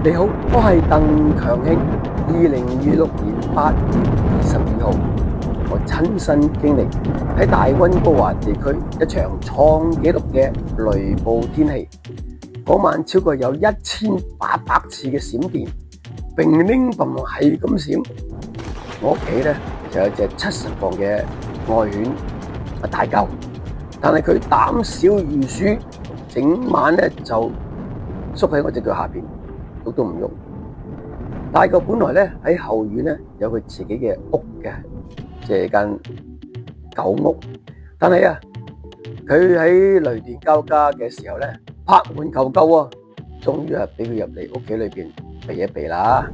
你好，我係鄧強興。2026年8月22號，我親身經歷喺大溫哥華地區一場創紀錄嘅雷暴天氣。嗰晚超過有1800次嘅閃電，乒乒乓乓係咁閃。我屋企咧就有隻70磅嘅愛犬大狗，但係佢膽小如鼠，整晚咧就縮喺我隻腳下邊，喐都唔喐。大狗本來咧喺後院咧有佢自己嘅屋嘅，即係間狗屋。但係啊，佢喺雷電交加嘅時候咧，拍門求救啊，終於係俾佢入嚟屋企裏邊避一避啦。